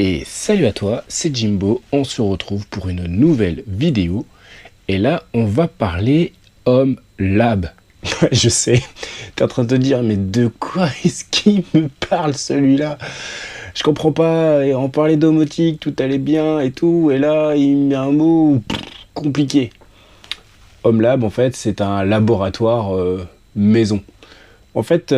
Et salut à toi, c'est Jimbo, on se retrouve pour une nouvelle vidéo. Et là, on va parler Home Lab. Je sais, t'es en train de te dire, mais de quoi est-ce qu'il me parle celui-là? Je comprends pas, on parlait domotique, tout allait bien et tout, et là, il met un mot compliqué. Home Lab, en fait, c'est un laboratoire maison. En fait,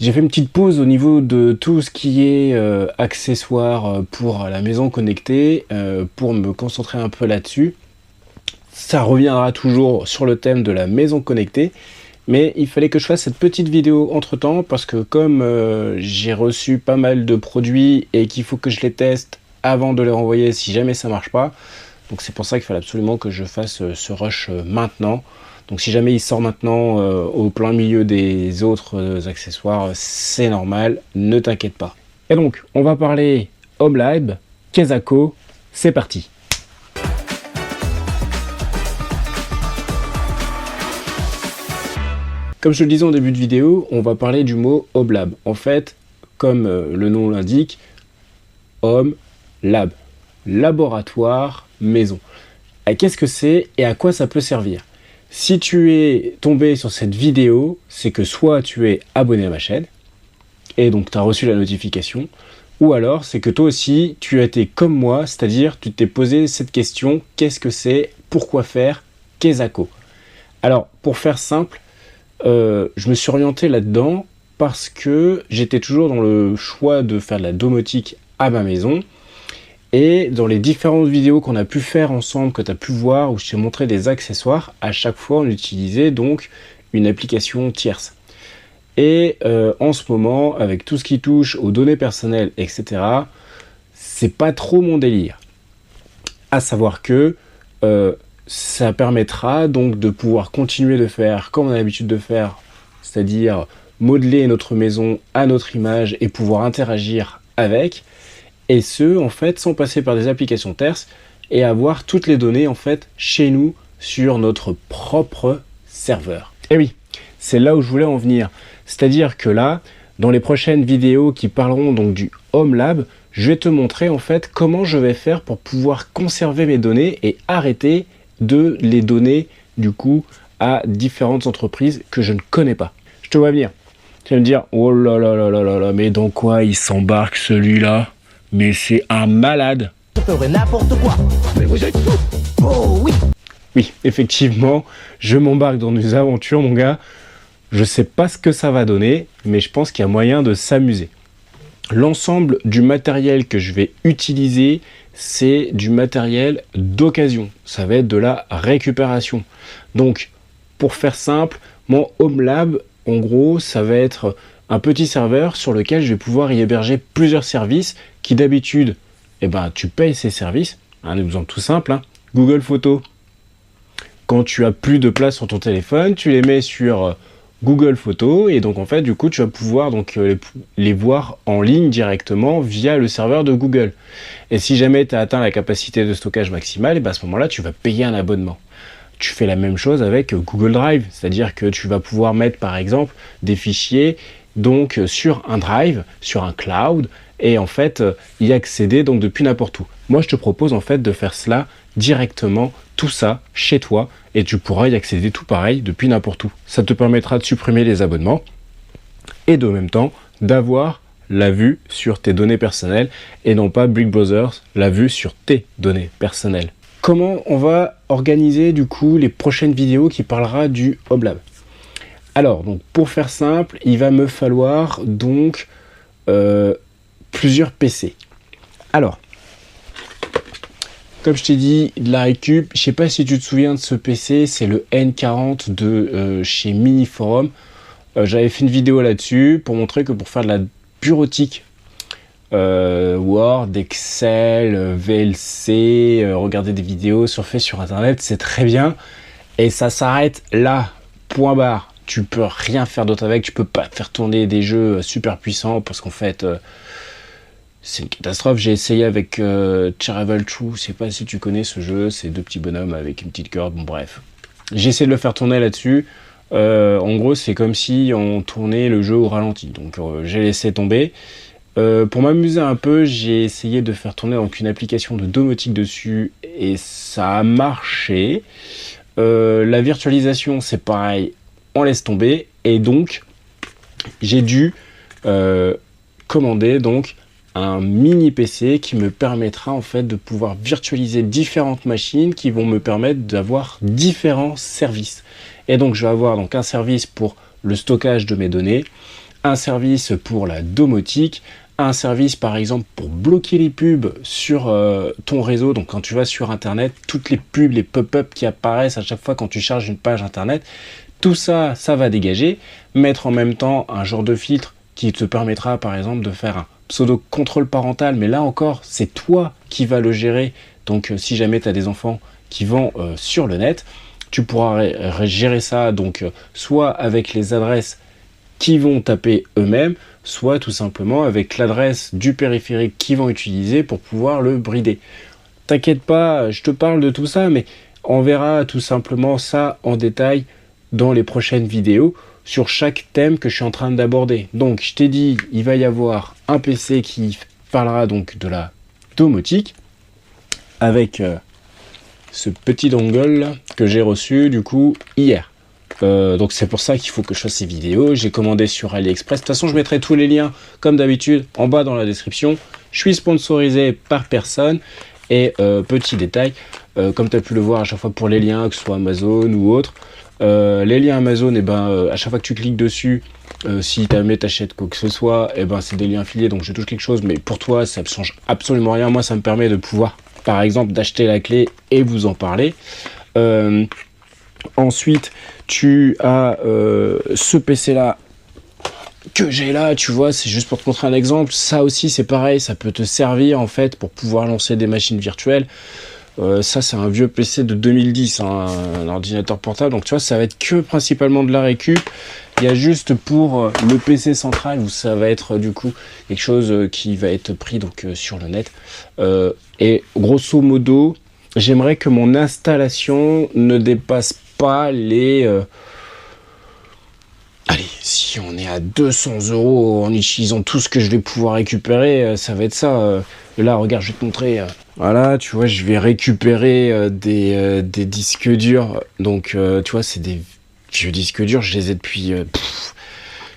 j'ai fait une petite pause au niveau de tout ce qui est accessoires pour la maison connectée, pour me concentrer un peu là-dessus. Ça reviendra toujours sur le thème de la maison connectée, mais il fallait que je fasse cette petite vidéo entre-temps, parce que comme j'ai reçu pas mal de produits et qu'il faut que je les teste avant de les renvoyer si jamais ça marche pas, donc c'est pour ça qu'il fallait absolument que je fasse ce rush maintenant. Donc si jamais il sort maintenant au plein milieu des autres accessoires, c'est normal, ne t'inquiète pas. Et donc, on va parler Home Lab, Kesako, c'est parti. Comme je le disais en début de vidéo, on va parler du mot Home Lab. En fait, comme le nom l'indique, Home Lab, laboratoire maison. Qu'est-ce que c'est et à quoi ça peut servir? Si tu es tombé sur cette vidéo, c'est que soit tu es abonné à ma chaîne, et donc tu as reçu la notification, ou alors c'est que toi aussi, tu as été comme moi, c'est-à-dire tu t'es posé cette question, qu'est-ce que c'est, pourquoi faire, Kesako? Alors, pour faire simple, je me suis orienté là-dedans parce que j'étais toujours dans le choix de faire de la domotique à ma maison. Et dans les différentes vidéos qu'on a pu faire ensemble, que tu as pu voir, où je t'ai montré des accessoires, à chaque fois on utilisait donc une application tierce. Et en ce moment, avec tout ce qui touche aux données personnelles, etc., c'est pas trop mon délire. À savoir que ça permettra donc de pouvoir continuer de faire comme on a l'habitude de faire, c'est-à-dire modeler notre maison à notre image et pouvoir interagir avec. Et ce, en fait, sans passer par des applications tierces et avoir toutes les données, en fait, chez nous, sur notre propre serveur. Et oui, c'est là où je voulais en venir. C'est-à-dire que là, dans les prochaines vidéos qui parleront donc du Home Lab, je vais te montrer, en fait, comment je vais faire pour pouvoir conserver mes données et arrêter de les donner, du coup, à différentes entreprises que je ne connais pas. Je te vois venir. Tu vas me dire, oh là là là là là là, mais dans quoi il s'embarque celui-là? Mais c'est un malade. Je ferai n'importe quoi. Mais vous êtes fous. Oh oui. Oui, effectivement, je m'embarque dans des aventures, mon gars. Je sais pas ce que ça va donner, mais je pense qu'il y a moyen de s'amuser. L'ensemble du matériel que je vais utiliser, c'est du matériel d'occasion. Ça va être de la récupération. Donc, pour faire simple, mon Home Lab, en gros, ça va être un petit serveur sur lequel je vais pouvoir y héberger plusieurs services qui d'habitude, tu payes ces services. Un exemple tout simple, Google Photos. Quand tu as plus de place sur ton téléphone, tu les mets sur Google Photos et donc en fait du coup tu vas pouvoir donc les voir en ligne directement via le serveur de Google. Et si jamais tu as atteint la capacité de stockage maximale, à ce moment-là tu vas payer un abonnement. Tu fais la même chose avec Google Drive, c'est-à-dire que tu vas pouvoir mettre par exemple des fichiers donc sur un drive, sur un cloud, et en fait y accéder donc depuis n'importe où. Moi je te propose en fait de faire cela directement, tout ça chez toi, et tu pourras y accéder tout pareil depuis n'importe où. Ça te permettra de supprimer les abonnements et de même temps d'avoir la vue sur tes données personnelles et non pas Big Brother, la vue sur tes données personnelles. Comment on va organiser du coup les prochaines vidéos qui parlera du Home Lab? Alors, donc, pour faire simple, il va me falloir donc plusieurs PC. Alors, comme je t'ai dit, de la récup, je sais pas si tu te souviens de ce PC, c'est le N40 de chez Miniforum. J'avais fait une vidéo là-dessus pour montrer que pour faire de la bureautique, Word, Excel, VLC, regarder des vidéos, surfer sur internet, c'est très bien. Et ça s'arrête là, point barre. Tu peux rien faire d'autre avec, tu peux pas faire tourner des jeux super puissants parce qu'en fait c'est une catastrophe. J'ai essayé avec Terrible True, je sais pas si tu connais ce jeu, c'est deux petits bonhommes avec une petite corde, bon bref. J'ai essayé de le faire tourner là-dessus, en gros c'est comme si on tournait le jeu au ralenti, donc j'ai laissé tomber. Pour m'amuser un peu, j'ai essayé de faire tourner donc une application de domotique dessus et ça a marché. La virtualisation, c'est pareil, on laisse tomber. Et donc, j'ai dû commander donc un mini PC qui me permettra en fait de pouvoir virtualiser différentes machines qui vont me permettre d'avoir différents services. Et donc, je vais avoir donc un service pour le stockage de mes données, un service pour la domotique, un service par exemple pour bloquer les pubs sur ton réseau. Donc quand tu vas sur internet, toutes les pubs, les pop-up qui apparaissent à chaque fois quand tu charges une page internet, tout ça, ça va dégager. Mettre en même temps un genre de filtre qui te permettra par exemple de faire un pseudo contrôle parental, mais là encore c'est toi qui vas le gérer. Donc si jamais tu as des enfants qui vont sur le net, tu pourras gérer ça donc soit avec les adresses qui vont taper eux-mêmes, soit tout simplement avec l'adresse du périphérique qu'ils vont utiliser pour pouvoir le brider. T'inquiète pas, je te parle de tout ça, mais on verra tout simplement ça en détail dans les prochaines vidéos sur chaque thème que je suis en train d'aborder. Donc je t'ai dit, il va y avoir un PC qui parlera donc de la domotique avec ce petit dongle là, que j'ai reçu du coup hier. Donc c'est pour ça qu'il faut que je fasse ces vidéos. J'ai commandé sur AliExpress. De toute façon, je mettrai tous les liens, comme d'habitude, en bas dans la description. Je suis sponsorisé par personne. Et petit détail, comme tu as pu le voir à chaque fois pour les liens, que ce soit Amazon ou autre, les liens Amazon, à chaque fois que tu cliques dessus, si tu achètes quoi que ce soit, c'est des liens affiliés, donc je touche quelque chose. Mais pour toi, ça ne change absolument rien. Moi, ça me permet de pouvoir, par exemple, d'acheter la clé et vous en parler. Ensuite, tu as ce PC là que j'ai là, tu vois, c'est juste pour te montrer un exemple. Ça aussi, c'est pareil, ça peut te servir en fait pour pouvoir lancer des machines virtuelles. Ça, c'est un vieux PC de 2010, hein, un ordinateur portable. Donc, tu vois, ça va être que principalement de la récup. Il y a juste pour le PC central où ça va être du coup quelque chose qui va être pris donc sur le net. Et grosso modo, j'aimerais que mon installation ne dépasse pas les... Allez, si on est à 200 € en utilisant tout ce que je vais pouvoir récupérer, ça va être ça. Là, regarde, je vais te montrer. Voilà, tu vois, je vais récupérer des disques durs. Donc, tu vois, c'est des vieux disques durs. Je les ai depuis...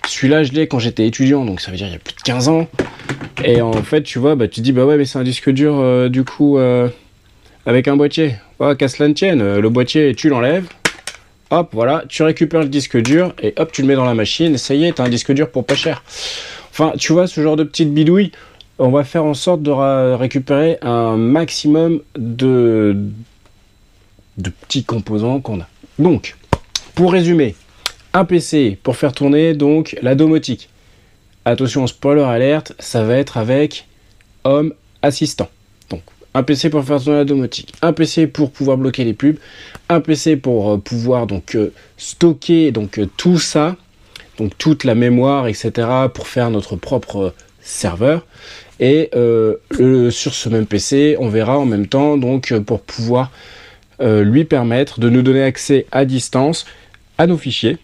Celui-là, je l'ai quand j'étais étudiant. Donc, ça veut dire il y a plus de 15 ans. Et en fait, tu vois, tu te dis, bah ouais, mais c'est un disque dur, du coup, avec un boîtier. Oh, qu'à cela ne tienne, le boîtier, tu l'enlèves. Hop, voilà, tu récupères le disque dur et hop, tu le mets dans la machine et ça y est, t'as un disque dur pour pas cher. Enfin, tu vois, ce genre de petite bidouille, on va faire en sorte de récupérer un maximum de petits composants qu'on a. Donc, pour résumer, un PC pour faire tourner donc la domotique. Attention, spoiler alerte, ça va être avec Home Assistant. Donc, un PC pour faire tourner la domotique, un PC pour pouvoir bloquer les pubs, un PC pour pouvoir donc stocker donc tout ça, donc toute la mémoire, etc. pour faire notre propre serveur. Et sur ce même PC, on verra en même temps donc pour pouvoir lui permettre de nous donner accès à distance à nos fichiers.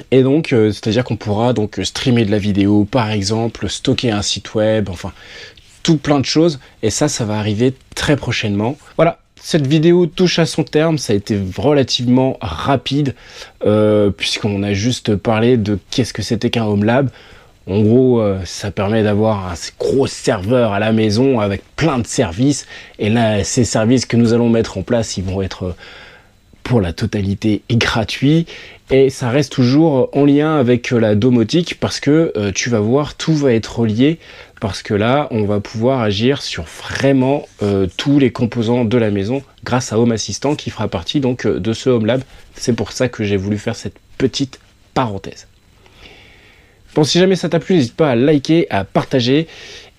Et donc, c'est-à-dire qu'on pourra donc streamer de la vidéo, par exemple, stocker un site web, enfin tout plein de choses, et ça va arriver très prochainement. Voilà, cette vidéo touche à son terme, ça a été relativement rapide, puisqu'on a juste parlé de qu'est-ce que c'était qu'un Home Lab. En gros, ça permet d'avoir un gros serveur à la maison avec plein de services, et là, ces services que nous allons mettre en place, ils vont être pour la totalité gratuits, et ça reste toujours en lien avec la domotique, parce que tu vas voir, tout va être relié, parce que là, on va pouvoir agir sur vraiment tous les composants de la maison grâce à Home Assistant qui fera partie donc de ce Home Lab. C'est pour ça que j'ai voulu faire cette petite parenthèse. Bon, si jamais ça t'a plu, n'hésite pas à liker, à partager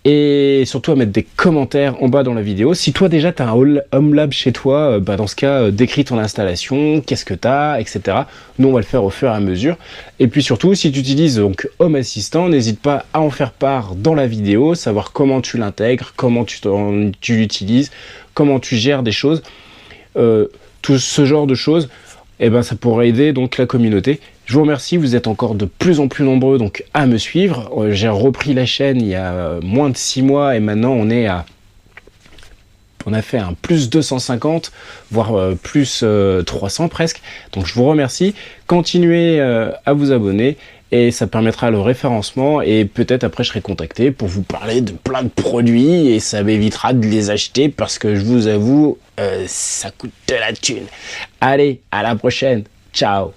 et surtout à mettre des commentaires en bas dans la vidéo. Si toi déjà tu as un Home Lab chez toi, dans ce cas, décris ton installation, qu'est-ce que tu as, etc. Nous, on va le faire au fur et à mesure. Et puis surtout, si tu utilises donc Home Assistant, n'hésite pas à en faire part dans la vidéo, savoir comment tu l'intègres, comment tu l'utilises, comment tu gères des choses. Tout ce genre de choses, ça pourrait aider donc la communauté. Je Je vous remercie, vous êtes encore de plus en plus nombreux donc à me suivre. J'ai repris la chaîne il y a moins de 6 mois et maintenant on a fait un plus 250, voire plus 300 presque. Donc je vous remercie. Continuez à vous abonner et ça permettra le référencement et peut-être après je serai contacté pour vous parler de plein de produits et ça m'évitera de les acheter parce que je vous avoue, ça coûte de la thune. Allez, à la prochaine. Ciao.